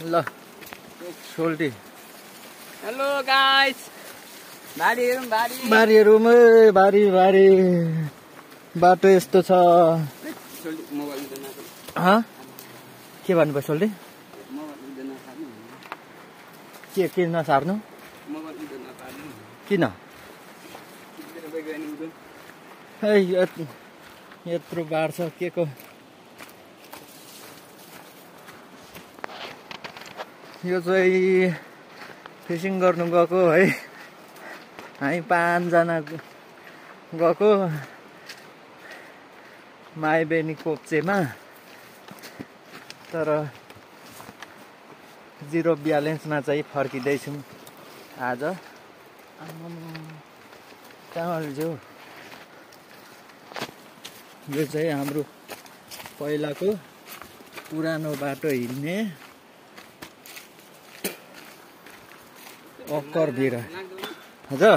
ल सोल्टी hello guys बारीहरुमा बारी बाटो यस्तो छ के भन्नुभयो सोल्टी के नसार्नु किन यत्रो बाढ छ के को यो चाहिँ फिसिङ गर्नु गएको है हामी 5 जना गएको माइबेनी कोप्चेमा तर 0 ब्यालेन्समा चाहिँ फर्किँदैछौँ आज चामलज्यू यो चाहिँ हाम्रो पहिलाको पुरानो बाटो हिँड्ने अक्कर भिर हजुर